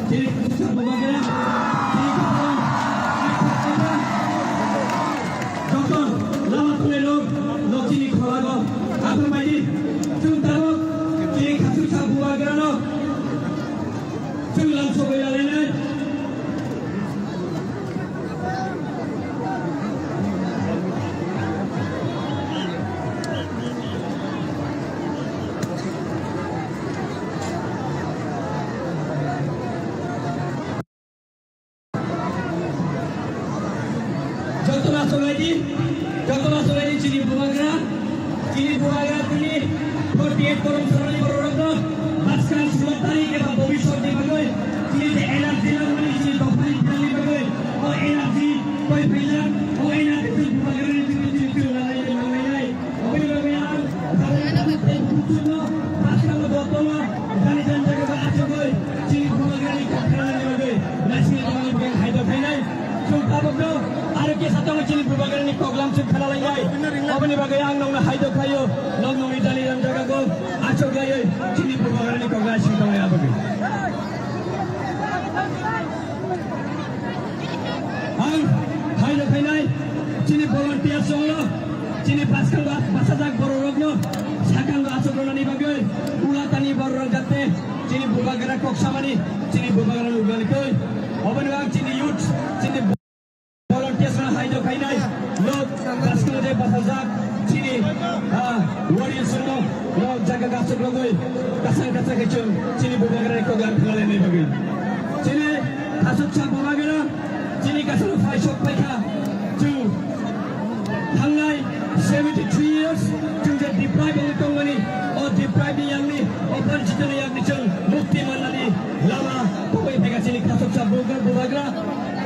Jadi pusat pembagian, Doktor, lama tulelok, lokini kholago, apa maini, tuntarok, jadi pusat pembagian lo, tulang sobai alene. Jatuh masuk lagi cini buagra ini 48 korum sarani berorok paskan sulatari kita bobisor di bagai cini de energi lagi cini dopani di bagai oh energi koi bilang oh energi itu buagra ini cini lalai oh ini bagian karena kita punya paskan botol dan jaga baca koi cini buagra ini kakak bagai nasi ini bagian haido kainai Sumpah betul, ada kisah tentang cili berbagai ni program sudah lagi. Apa ni bagai yang nong haido kayu, nong idali dan jaga go, acok gaya cili berbagai ni program sudah lagi apa ni? Ang haido kainai, cili volunteer solo, cili paskan go pasajak bororokno, sakang go acok ni bagai, ulatani bororok jate, cili berbagai kok sama ni, cili berbagai lugar ni. Apa ni bang cili youth, cili haido kainai log baskul de pasajak cini warrior semua log jaga gasuk logoi kasang kecun cini bubagara ko gan khale ni bagi cini kasuk sa bubagara cini kasuk fai shop paika tu hangai 73 years tu je deprive ni tongani or deprive yang ni open chitani yang ni chung mukti manali lama koi pega cini kasuk sa bubagara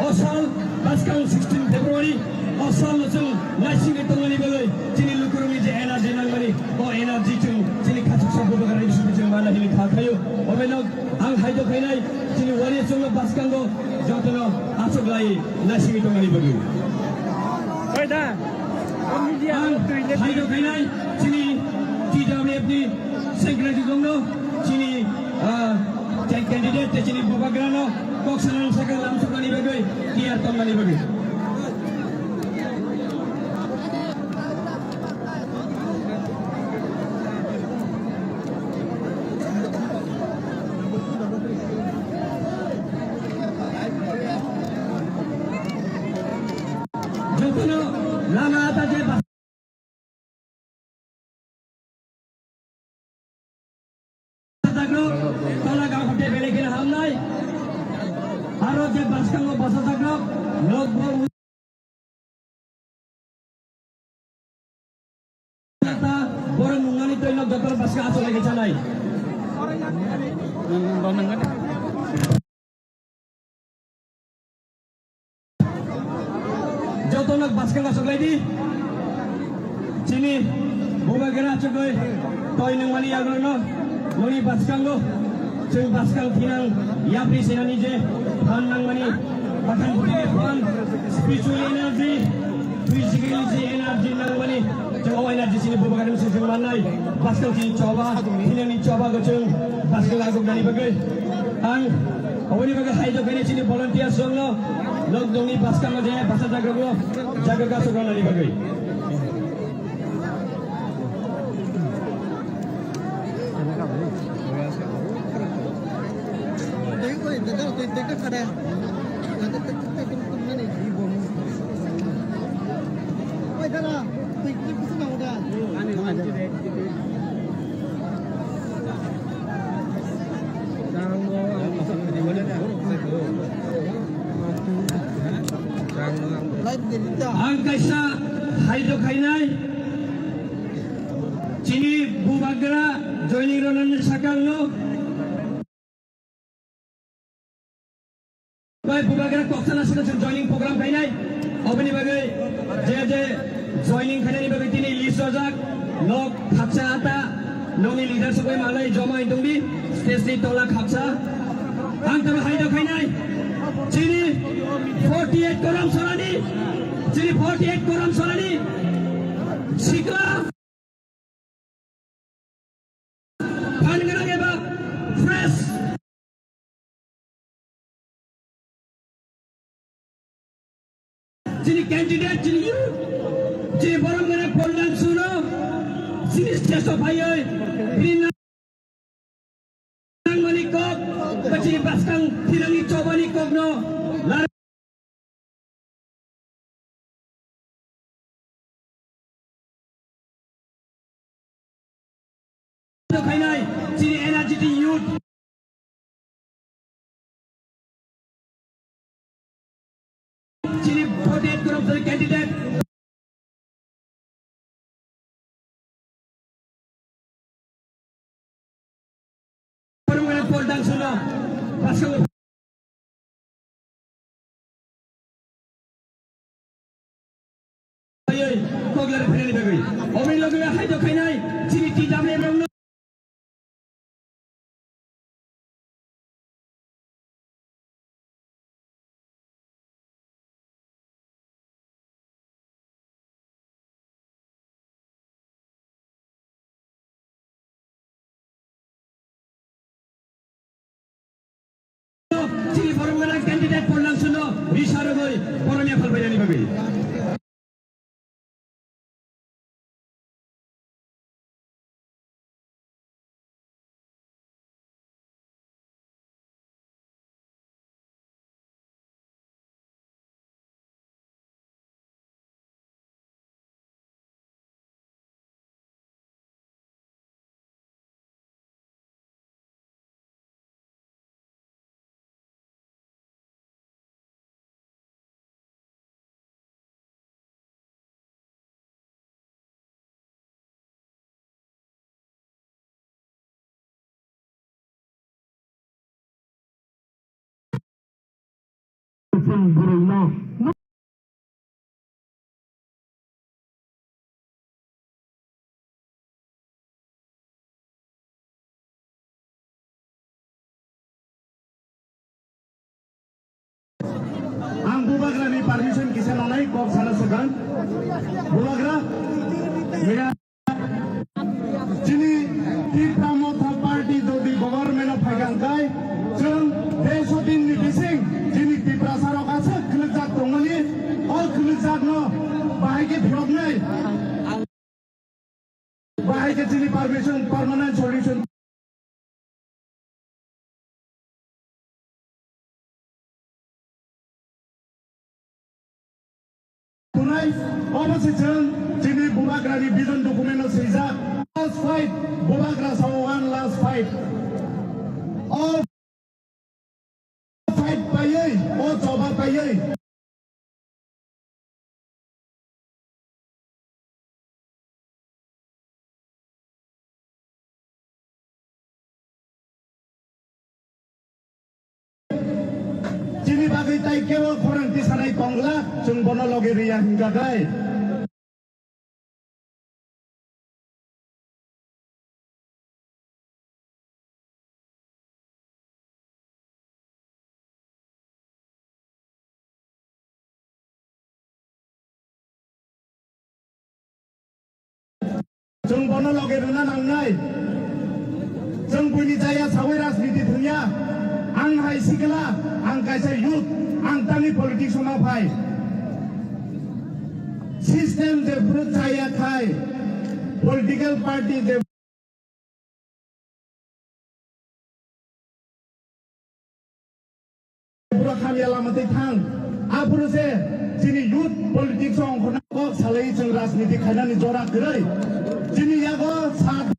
osal Pascal 16 February asal langsung nasi itu mani bagai cini lukurungi je energi nangmani oh energi tu cini kacu sabu bagai itu sudah mana ini kayu obenok ang haido kainai cini wari semua Pascal go jotono asal lagi nasi itu mani bagai oi dah ang haido kainai cini TWF ni secretary gongno cini candidate cini bubagrano kok senang sekali langsung mani bagai dia tom mani bagai jotono lama ata je tola gaw hote bele kina hamnai aro je baskang go basa thaklo log bor ta bor mungani to log doktor baska aso lagi chanai joto log baskang aso lagi sini bubagara chogoi toy nang mani agro Moni Baskanggo, Ceng Baskang Kinang, Yapri Senanije, Han Nangmani, Bakan Putih Han, Spiritual Energy, Physical Energy Nangmani, Ceng Awa Energy sini bukan sesuatu manai, Baskang sini coba, ini coba goceng, Baskang lagu dari bagai, Ang, awak ni bagai haido kini sini volunteer song lo, log doni Baskang aja, bahasa jaga kasut dari bagai. Ang kaisa haido kainai cini bubagra joining ronan sakang no Baik bubagra koksana sudah joining program kainai obeni bagai je joining kainai bagai tini list ojak nok khapsa ata noni leader sabai malai joma indungdi stage ni tola khapsa ang tabe haido kainai cini 48 koram sorani cini 48 koram sorani sikla pan gana geba fresh sini candidate sini youth sini borong mana poldan suno sini station payoi ini nang manikok sini baskang tirangi coba ni kokno Kainai, sini energy youth. Sini voted group dari candidate. Perumah Poldan sudah. Pasang. Ayo, kau gelar pilih bagi. Omin lagu yang hai tu kainai. Sini tidak memang. Sini forum mana candidate Poldan suno bicara boy forumnya fal bayani bagi. Ang bubagra ni permission kisah nolai kau sana segan bubagra mera jini di pramotha party jodi government of Hagangkai jeng desodin ni bising jini di prasarok asa kelejak tongani all kelejak no bahai ke bhiok nai bahai ke jini permission permanent solution Opposition, Jimmy Bubagrani vision document seiza last fight, Bubagra sawan last fight. All fight payai, all coba payai. Jimmy bagai tai kewa korang di sana tongla, jeng bono logi ria hingga dai. Jeng bono logi rena nangnai, jeng buni jaya sawai rasniti dunia, ang hai sikala, ang kaisa youth, ang tani politik sama pai. System de percaya kai, political party de pura kami alamati thang, apuru se jini youth politik song kona kok salai jeng rasniti khana ni jorak gerai, jini yago saat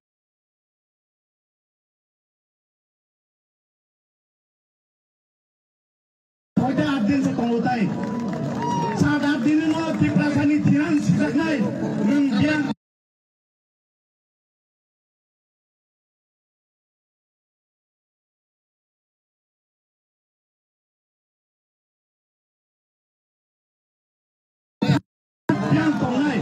hoida 8 दिन से tonglotai, saat 8 दिन no diprasani thiran sijak nai, nunggian yang tongai.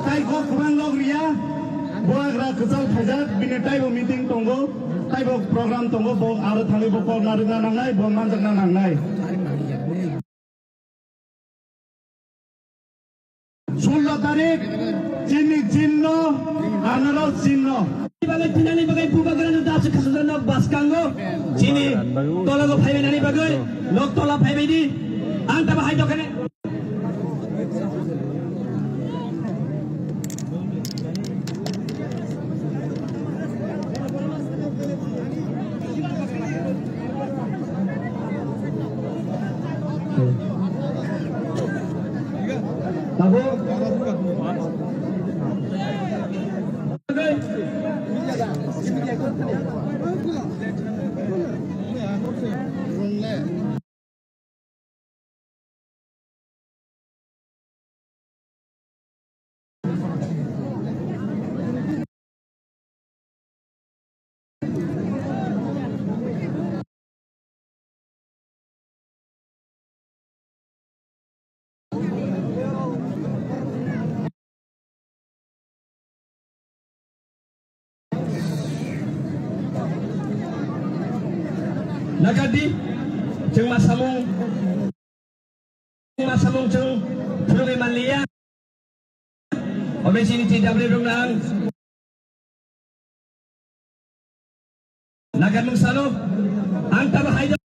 Tai kok kurang log ria, Bubagra kesal khajak bini tai bo meeting tonggo, tai bo program tonggo bo aro thangi bo kor narina nangnai, bo manjak na nangnai. 16 tarik, jini jinno, analo jinno. Bagai tinani bagai Bubagra nu das Lok Baskango, Chini, Tolago Payani Bagay, Lok Tola Payadi, Antaba Haidokane. Nagadi, Jeng Masamung Jeng Purwe Malia, Obesini tidak boleh renang. Nagadung Salo, Antaba Haida,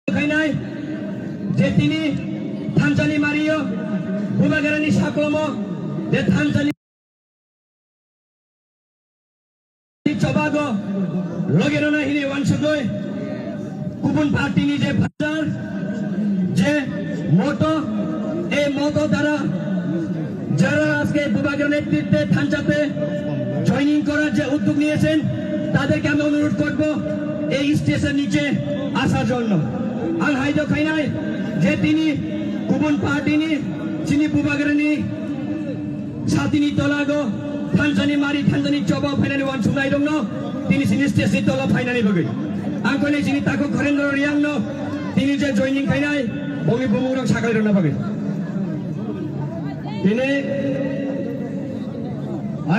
Kainai, Jetini, Tanjani Mario, Bumagarani Saklomo, De Tanjani. Cobago, Logerona ini Wansugoi, Kubun Party ni je Bhajar, je Moto Dara, Jara aske Bubagar নেতৃত্বে থানচাতে joining করার যে উদ্যোগ নিয়েছেন তাদেরকে আমি অনুরোধ করব এই স্টেশন নিচে আসার জন্য। আং হাইদো খাইনাই যে তিনি কুবুন পার্টি নি চিনি বুবাগারনি সাতিনি তলাগো Tanjani Mari, Tanjani Choba, Finani Wan Sunai don't know. Tini Sinistia Sitola Finani Buggy. Uncle Nini Taco Correndo Riano, Tini joining Kainai, Bogi Bumura Sakal Buggy. Tine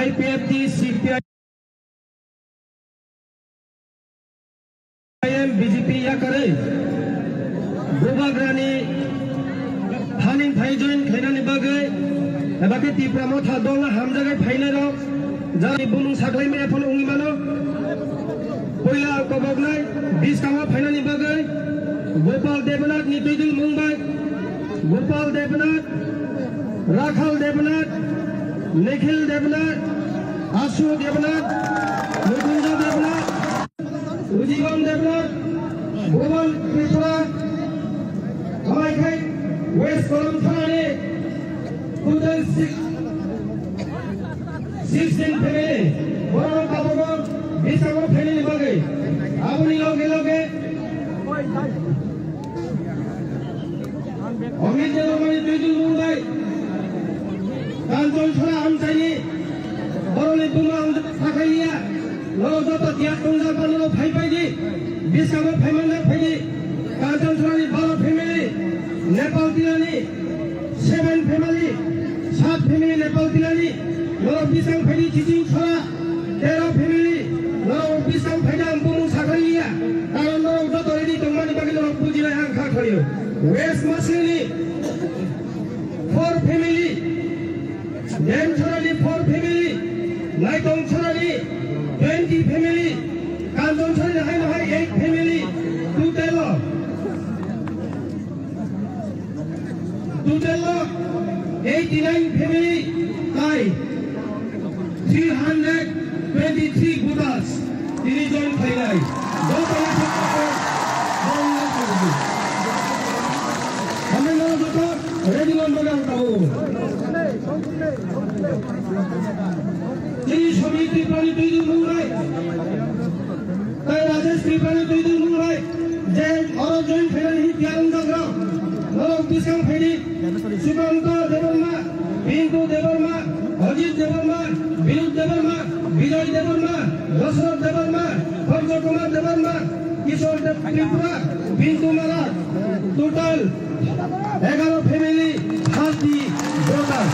IPFT CPI BJP Yakare Bubagrani Hanin Paijoin Kainani Buggy. Ebake Tipramo Tadona Hamzaga Painero, Zani Bunung Saglay Mapon Ungimano, Poila Kobognai, Biskama Painani Bagay, Gopal Devanat, Nitidil Mumbai, Gopal Devanat, Rakhal Devanat, Nikhil Devanat, Ashu Devanat, Mukunja Devanat, Ujivam Devanat, Bhuvan Krishna, Kamaikai, West Kolam Thane, 16 family, Boro Kabogo, Bisamo family Bagay, Abuni Loge Loge, Omid Jelomani Tuju Mumbai, Kanton Sura Amsani, Boroli Puma Sakaya, Lozoto Tiakunga Pano Paipadi, Bisamo family Padi, Kanton Sura Boro family, Nepal Tilani, 7 family, 7 family Nepal Tilani, Loro Bisang Padi Chijing Sora, 13 family, Loro Bisang Padam Bung Sakaya, Karon Loro Joto Edi Tongmani Bagi Loro Pujila Yang Khakhoyo, West Masini, 4 family, Dem Chorali 4 family, Naitong Chorali 20 family, Kanton Chorali Hainahai 8 family, Tutelo 89 family, Thai, 323 Buddhas, Division Thailand. Subhanto Devarma, Bindu Devarma, Ajit Devarma, Vinod Devarma, Vijay Devarma, Dasrath Devarma, Bhargav Kumar Devarma, Kishore Tripura, Bindu Mara, total 11 family, 30 daughters.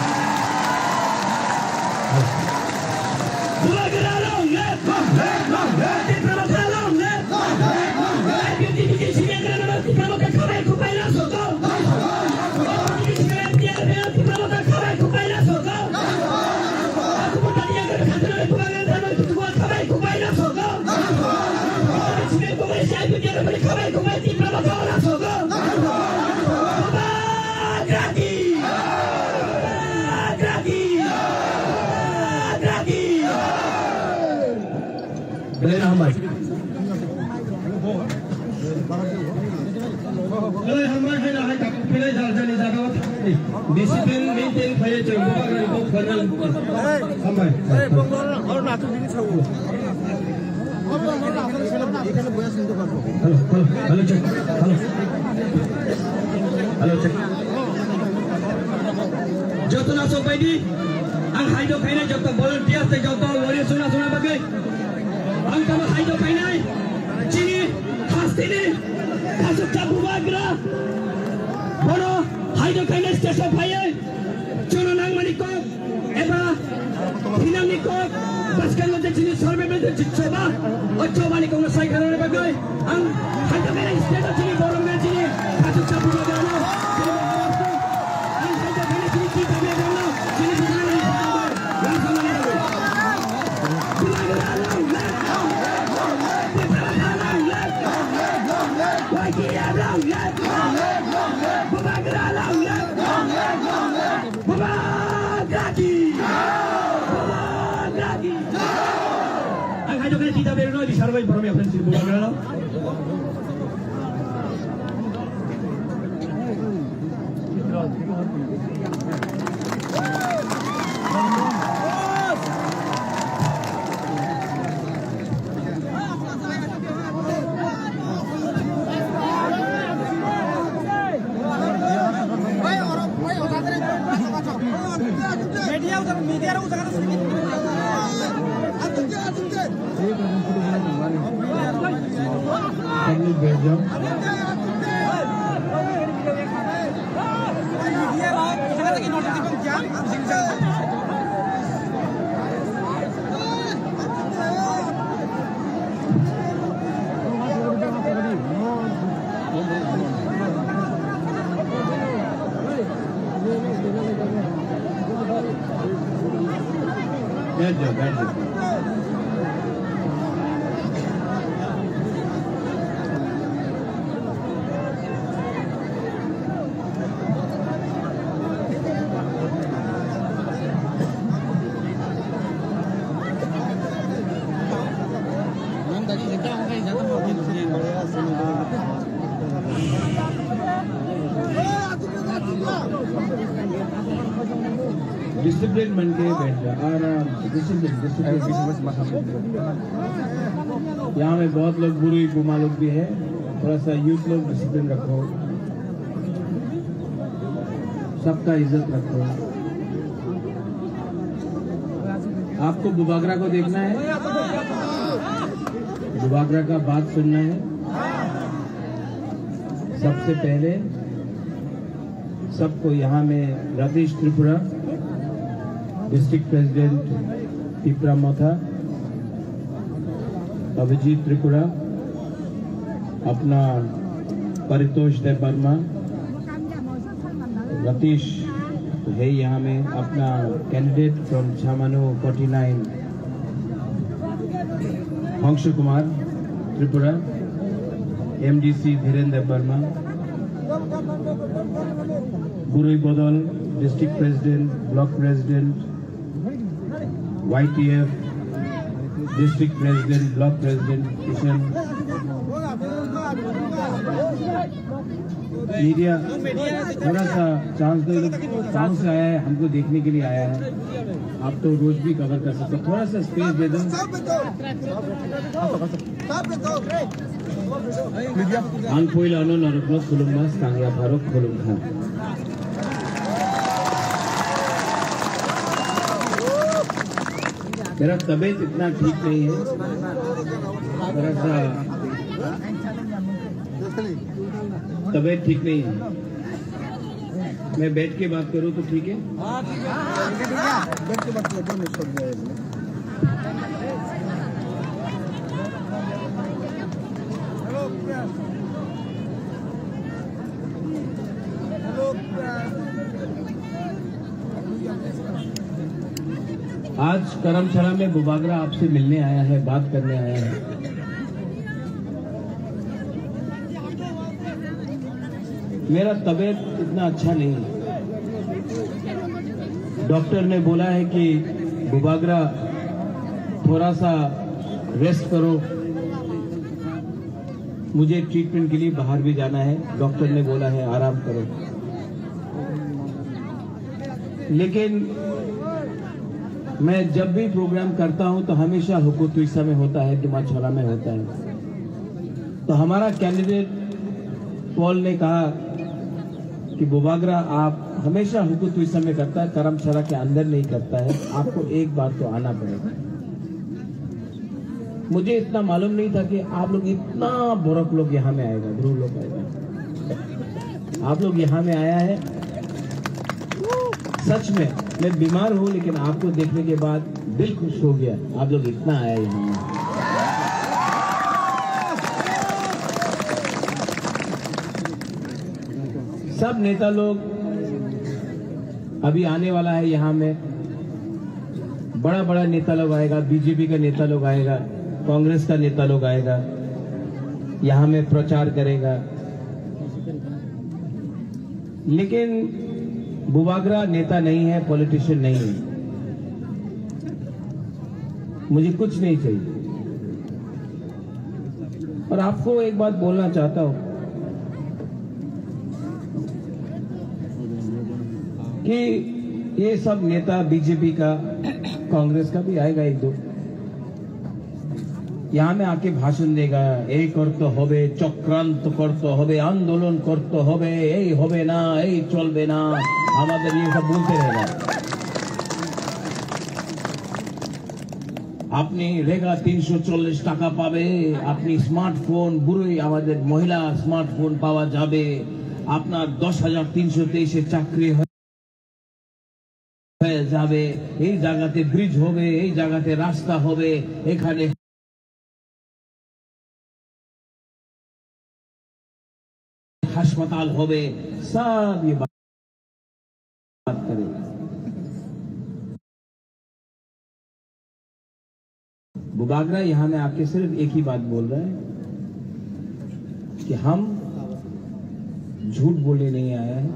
Pilih hambai. Pilih hambai hai na hai tak pilih jani jaga. Disiplin maintain kaya cuy. Bukan dari kau kenal hambai. और नाटक भी नहीं था वो এখানে বয়া শুনতে পারবো Halo cek. Halo cek. Joto na sopai di. Ang haido kainai joto volunteer te joto warrior suna bagai. Ang kama haido kainai. Chini khastini. Khasuk chabu bagra. Bono haido kainai station phai. Chuno nang maniko. Eba hinang niko. Paskan lo chini sorbe be coba. O coba ni kong sai karone bagai. Ang haido kainai station chini borong be chini. Khasuk chabu bagra. Ang haido kainai chini kita be bono. Chini bukan ni. Yang sama ni. Ang haido kainai kita be no di sarbai borong ya friends bubagra. बैठ जाओ discipline बन के बैठ जा आराम discipline यहाँ में बहुत लोग बुरी गुमा लोग भी है थोड़ा सा यूथ लोग डिसिप्लिन रखो सबका इज्जत रखो आपको बुबागरा को देखना है बुबागरा का बात सुनना है सबसे पहले सबको यहाँ में रतीश त्रिपुरा डिस्ट्रिक्ट प्रेसिडेंट पिपरा मोथा अभिजीत त्रिपुरा अपना परितोष देव वर्मा रतीश है यहाँ में अपना कैंडिडेट फ्रॉम छामानो 49 हंस कुमार त्रिपुरा एमडीसी धीरेन्द्र वर्मा गुरुई बदल district president block president YTF district president block president Kishan media थोड़ा सा चांस दो गाँव से आया है हमको देखने के लिए आया है आप तो रोज भी कवर कर सकते हो थोड़ा सा स्पेस दे दो ang poila ano narukno khulummas tangya farok khulumkha मेरा तबीयत इतना ठीक नहीं है मेरा सा तबीयत ठीक नहीं है मैं बैठ के बात करूं तो ठीक है बैठ के बात आज करमशाला में बुबागरा आपसे मिलने आया है बात करने आया है मेरा तबीयत इतना अच्छा नहीं है डॉक्टर ने बोला है कि बुबागरा थोड़ा सा रेस्ट करो, मुझे ट्रीटमेंट के लिए बाहर भी जाना है, डॉक्टर ने बोला है आराम करो। लेकिन मैं जब भी प्रोग्राम करता हूं तो हमेशा हुकूतुइसा में होता है, डिमाछोला में होता है। तो हमारा कैंडिडेट पॉल ने कहा कि बुबागरा आप हमेशा हुकूतुइसा में करता है, करमशाला के अंदर नहीं करता है, आपको एक बार तो आना पड़ेगा। मुझे इतना मालूम नहीं था कि आप लोग इतना बुरक लोग यहाँ में आएगा, ध्रुव लोग आएगा। आप लोग यहाँ में आया है, सच में मैं बीमार हूँ लेकिन आपको देखने के बाद दिल खुश हो गया, आप लोग इतना आए यहाँ में। सब नेता लोग अभी आने वाला है यहाँ में, बड़ा बड़ा नेता लोग आएगा, बीजेपी का नेता लोग आएगा, कांग्रेस का नेता लोग आएगा, यहाँ में प्रचार करेगा। लेकिन बुबागरा नेता नहीं है, पॉलिटिशियन नहीं है। मुझे कुछ नहीं चाहिए। और आपको एक बात बोलना चाहता हूं कि ये सब नेता बीजेपी का, कांग्रेस का भी आएगा एक दो, यहाँ में आके भाषण देगा, এই করতে হবে, চক্রান্ত করতে হবে, आंदोलन করতে হবে, এই হবে না, এই চলবে না, আমাদের ये सब बोलते रहेगा। আপনি রেগা 340 টাকা পাবে, আপনি স্মার্টফোন, বুড়োই আমাদের মহিলা স্মার্টফোন পাওয়া যাবে, আপনার 10,323 চাকরি হয়ে যাবে, এই জায়গাতে ব্রিজ হবে, এই জায়গাতে রাস্তা হবে, এখানে अस्पताल होवे, सब ये बात करेगा। बुबागरा यहां में आके सिर्फ एक ही बात बोल रहा है कि हम झूठ बोले नहीं आया है,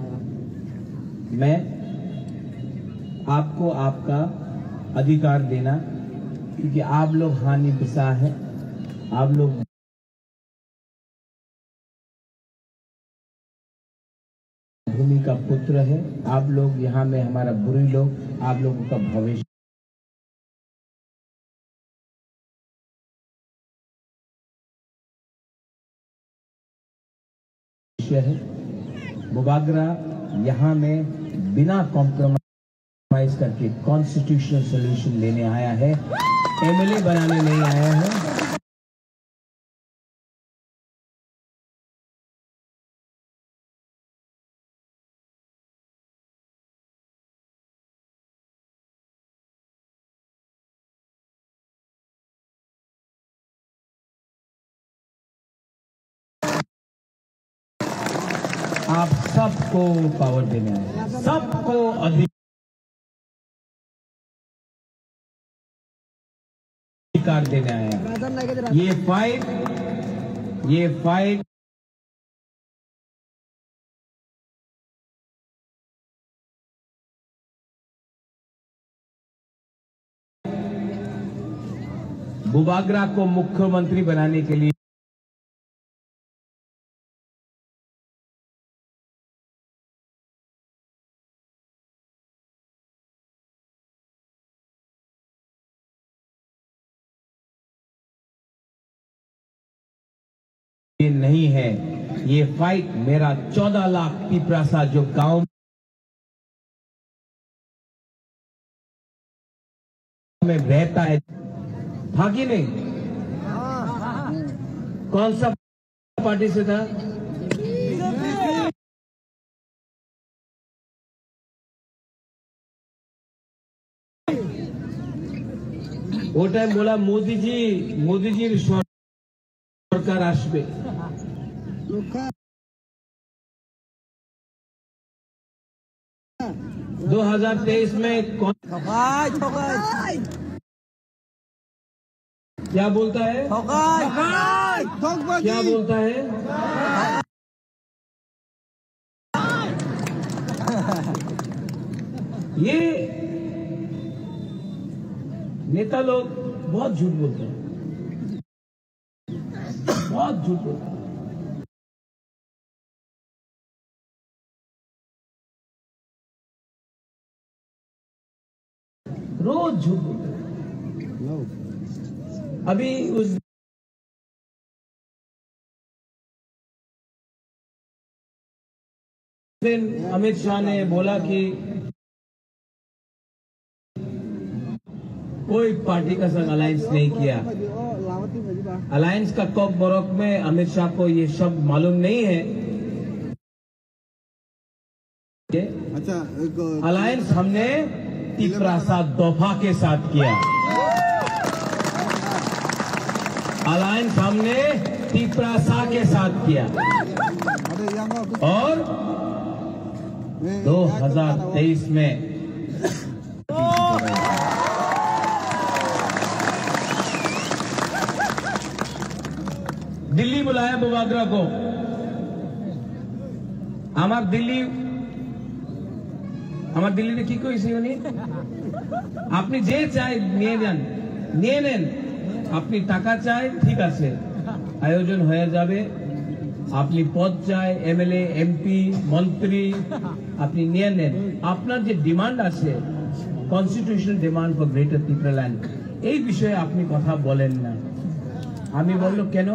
मैं आपको आपका अधिकार देना, क्योंकि आप लोग हानि पिसा है, आप लोग भूमि का पुत्र है, आप लोग यहाँ में हमारा बुरी लोग, आप लोगों का भविष्य है। बुबागरा यहाँ में बिना कॉम्प्रोमाइज करके कॉन्स्टिट्यूशनल सॉल्यूशन लेने आया है, एमएलए बनाने नहीं आया है। आप सबको पावर देने आए, सबको अधिकार देने आए हैं। ये फाइट बुबागरा को मुख्यमंत्री बनाने के लिए ये नहीं है। ये फाइट मेरा 14 लाख पिपरासा जो गांव में रहता है, था कि नहीं? कौन सा पार्टी से था? वो टाइम बोला मोदी जी सरकार आसबे, 2023 में कौन क्या बोलता है? क्या बोलता है? ये नेता लोग बहुत झूठ बोलते हैं। झूठ बोलते हैं। रोज झूठ बोलते हैं। अभी उस दिन अमित शाह ने बोला कि कोई पार्टी का संग अलायंस नहीं किया। अलायंस का कॉक बरौक में अमित शाह को ये शब्द मालूम नहीं है। अच्छा अलायंस हमने तिपरासा दोफा के साथ किया। अलायंस हमने तिपरासा के साथ किया और 2023 में दिल्ली बुलाया बुबागरा को। আমার দিল্লিতে কি কইছে উনি? আপনি যে চাই নিয়ে নেন, আপনি টাকা চাই ঠিক আছে, আয়োজন হয়ে যাবে। আপনি পদ চাই, এমএলএ এমপি মন্ত্রী, আপনি নিয়ে নেন। আপনার যে ডিমান্ড আছে constitutional demand for greater Tripuraland, এই বিষয়ে আপনি কথা বলেন না। আমি বলল কেন?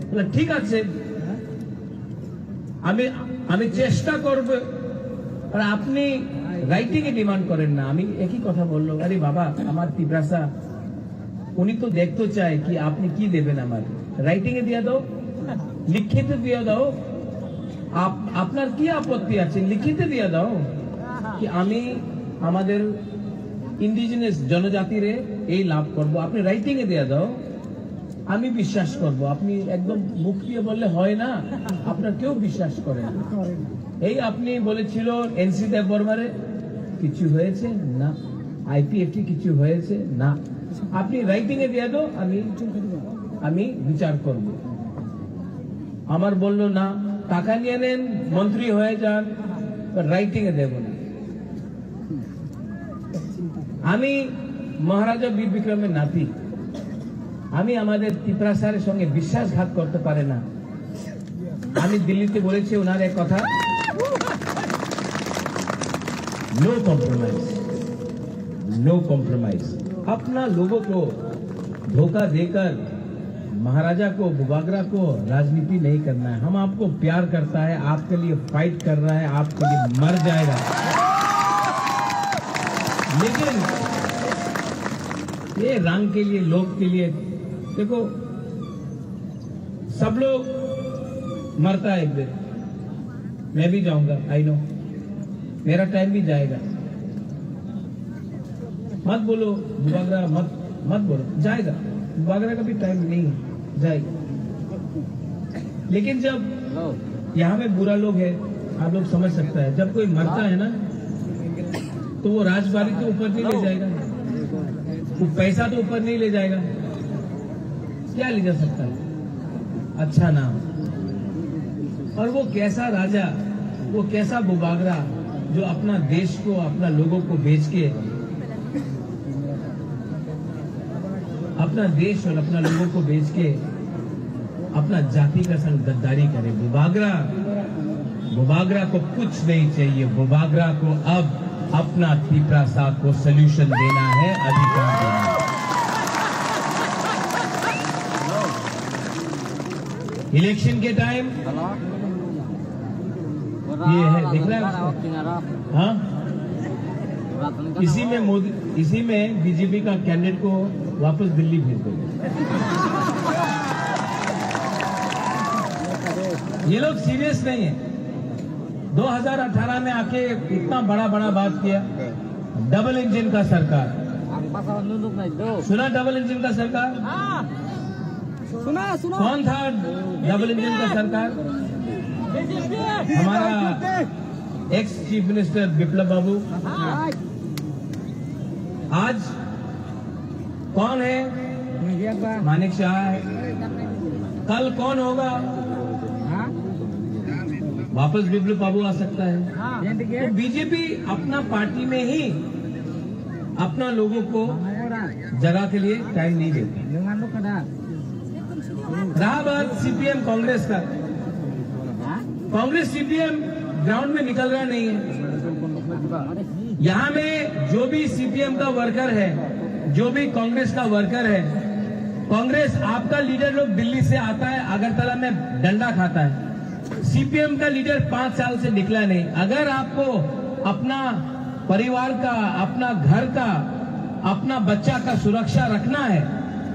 বলে ঠিক আছে আমি চেষ্টা করব, আর আপনি রাইটিং এ ডিমান্ড করেন না। আমি একই কথা বললো, আরে বাবা আমার তিপরাসা উনি তো দেখতে চায় কি আপনি কি দেবেন, আমার রাইটিং এ দিয়ে দাও, লিখিত দিয়ে দাও। আপনার কি আপত্তি আছে? লিখিত দিয়ে দাও কি আমি আমাদের ইন্ডিজিনাস জনজাতিরে এই লাভ করব, আপনি রাইটিং এ দিয়ে দাও, আমি বিশ্বাস করব। আপনি একদম মুখ দিয়ে বললে হয় না, আপনার কেউ বিশ্বাস করে না। এই আপনি বলেছিল এনসি দেব বর্মারে কিছু হয়েছে না, আইপিএফটি কিছু হয়েছে না, আপনি রাইটিং এ দিয়ে দাও, আমি বিচার করব। আমার বলল না, টাকা নিয়ে নেন, মন্ত্রী হয়ে যান, রাইটিং এ দেব না। আমি মহারাজা বীর বিক্রমের নাতি, আমি আমাদের তিপরাসারের সঙ্গে বিশ্বাসঘাত করতে পারে না। আমি দিল্লিতে বলেছি ওনার এক কথা, नो कॉम्प्रोमाइज। अपना लोगों को धोखा देकर महाराजा को बुबागरा को राजनीति नहीं करना है। हम आपको प्यार करता है, आपके लिए फाइट कर रहा है, आपके लिए मर जाएगा। लेकिन ये रंग के लिए, लोग के लिए, देखो सब लोग मरता है एक दिन, मैं भी जाऊंगा, आई नो, मेरा टाइम भी जाएगा। मत बोलो बुबागरा, मत बोलो, जाएगा। बुबागरा का भी टाइम नहीं है, जाएगा। लेकिन जब यहाँ में बुरा लोग है, आप लोग समझ सकता है, जब कोई मरता है ना तो वो राजबारी तो ऊपर नहीं ले जाएगा, वो पैसा तो ऊपर नहीं ले जाएगा, क्या ले जा सकता है? अच्छा नाम। और वो कैसा राजा, वो कैसा बुबागरा जो अपना देश को, अपना लोगों को बेच के, अपना देश और अपना लोगों को बेच के अपना जाति का संग गद्दारी करे। बुबागरा को कुछ नहीं चाहिए। बुबागरा को अब अपना तिपरासा को सल्यूशन देना है, अधिकार देना है। इलेक्शन के टाइम ये है, दिख रहा है हाँ, इसी में बीजेपी का कैंडिडेट को वापस दिल्ली भेज दो। ये लोग सीरियस नहीं है। 2018 में आके इतना बड़ा बात किया, डबल इंजन का सरकार। सुना डबल इंजन का सरकार? सुना। कौन था डबल इंजन का सरकार? हमारा एक्स चीफ मिनिस्टर बिप्लब बाबू। आज कौन है? मानिक शाह है। कल कौन होगा? वापस बिप्लब बाबू आ सकता है। तो बीजेपी अपना पार्टी में ही अपना लोगों को जगह के लिए टाइम नहीं देती। रहा बात सीपीएम कांग्रेस का, कांग्रेस सीपीएम ग्राउंड में निकल रहा नहीं है। यहां में जो भी सीपीएम का वर्कर है, जो भी कांग्रेस का वर्कर है, कांग्रेस आपका लीडर लोग दिल्ली से आता है, अगरतला में डंडा खाता है। सीपीएम का लीडर 5 साल से निकला नहीं। अगर आपको अपना परिवार का, अपना घर का, अपना बच्चा का सुरक्षा रखना है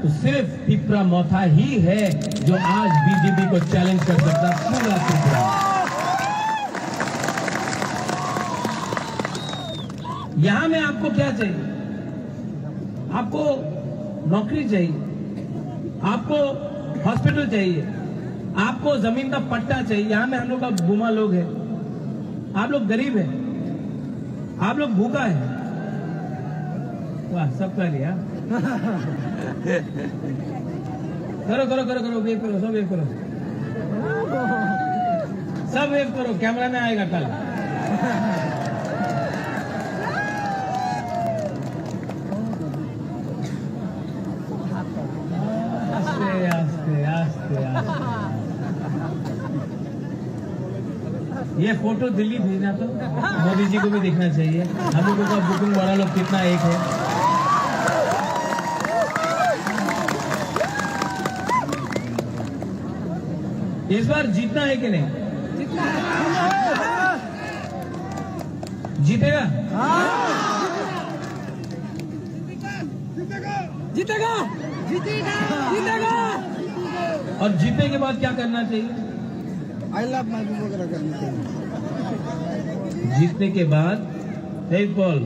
तो सिर्फ पिपरा मोथा ही है जो आज बीजेपी को चैलेंज कर सकता पूरा त्रिपुरा। यहां में आपको क्या चाहिए? आपको नौकरी चाहिए, आपको हॉस्पिटल चाहिए, आपको जमीन का पट्टा चाहिए। यहां में हम लोग का बुमा लोग हैं, आप लोग गरीब हैं, आप लोग भूखा है। वाह, सब कर लिया। करो करो करो करो, वेव करो, सब वेव करो, सब वेव करो, कैमरा में आएगा कल। आस्ते आस्ते आस्ते आस्ते। ये फोटो दिल्ली भेजना तो मोदी जी को भी देखना चाहिए। हम लोगों का बुकिंग वाला लोग कितना एक है। इस बार जीतना है कि नहीं? जीतेगा? जीतेगा जीतेगा जीतेगा। और जीतने के बाद क्या करना चाहिए? आई लव महबूब वगैरह करनी चाहिए। जीतने के बाद एक बॉल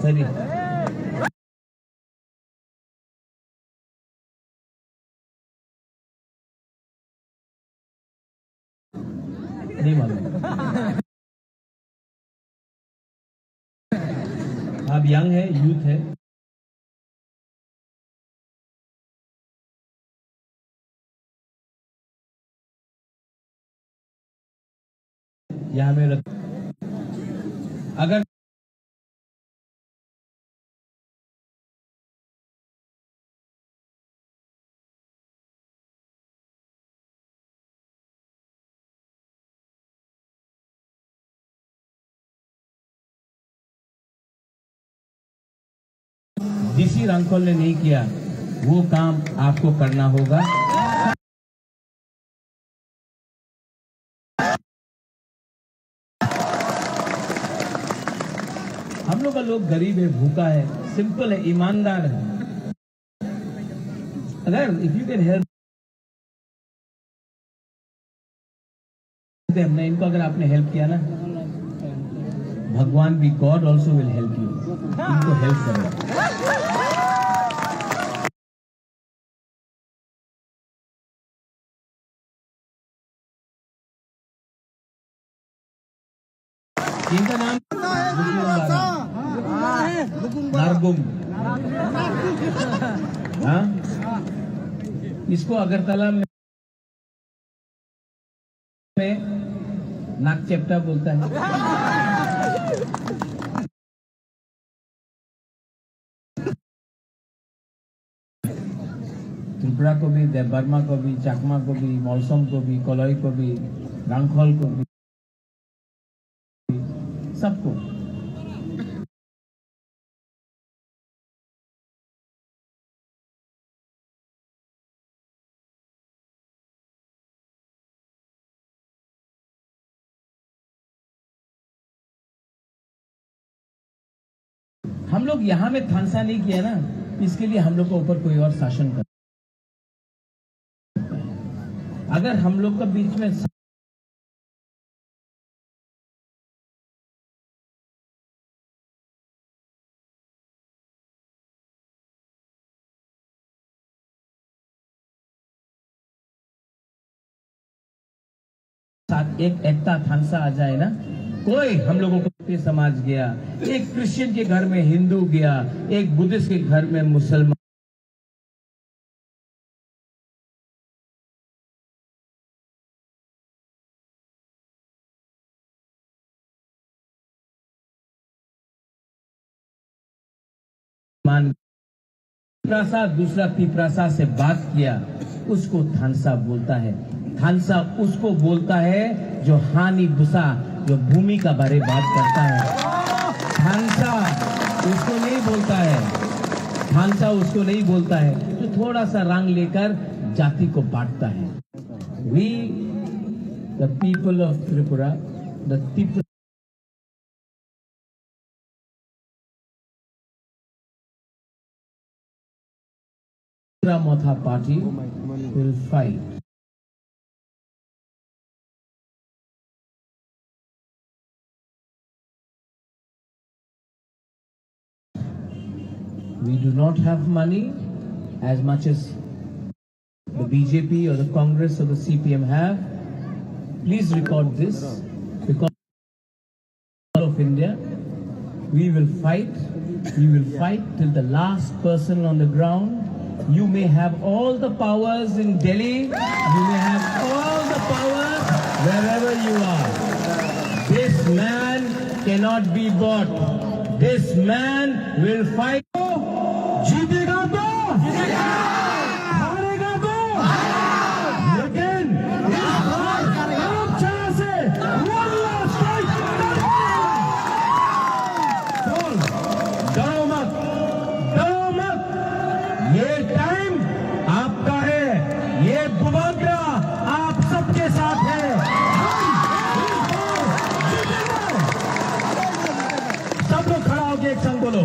सही। नहीं मालूम। आप यंग है, यूथ है। यहां में अगर डीसी रामकोल ने नहीं किया, वो काम आपको करना होगा। हम लोग का लोग गरीब है, भूखा है, सिंपल है, ईमानदार है। अगर इफ यू कैन हेल्प हमने इनको, अगर आपने हेल्प किया ना, भगवान भी, God also will help you. इनको हेल्प करो। इनका नाम नारगुम। हाँ, इसको अगरतला में नाक चेप्टा बोलता है। त्रिपुरा को भी, बर्मा को भी, चाकमा को भी, मौसम को भी, कोलोई को भी, रांखोल को भी, सबको। हम लोग यहां में थानसा नहीं किया ना, इसके लिए हम लोग को ऊपर कोई और शासन कर। अगर हम लोग का बीच में साथ एक एकता थानसा आ जाए ना, कोई हम लोगों को समाज गया, एक क्रिश्चियन के घर में हिंदू गया, एक बुद्धिस्ट के घर में मुसलमान, पिपरासा दूसरा पिपरासा से बात किया, उसको थानसा बोलता है। थानसा उसको बोलता है जो हानि बुसा, जो भूमि का बारे बात करता है। थानसा उसको नहीं बोलता है, थानसा उसको नहीं बोलता है जो थोड़ा सा रंग लेकर जाति को बांटता है। We the people of Tripura, the Tripura Motha party will fight. We do not have money as much as the BJP or the Congress or the CPM have. Please record this, because of India, we will fight till the last person on the ground. You may have all the powers in Delhi, you may have all the powers wherever you are. This man cannot be bought. This man will fight. जीतेगा तो हारेगा तो, लेकिन इस बार आप चाह से one last fight करेंगे। डरो मत, डरो मत, ये टाइम आपका है, ये बुबाग्रा आप सबके साथ है। सब लोग खड़ा होकर एक संग बोलो।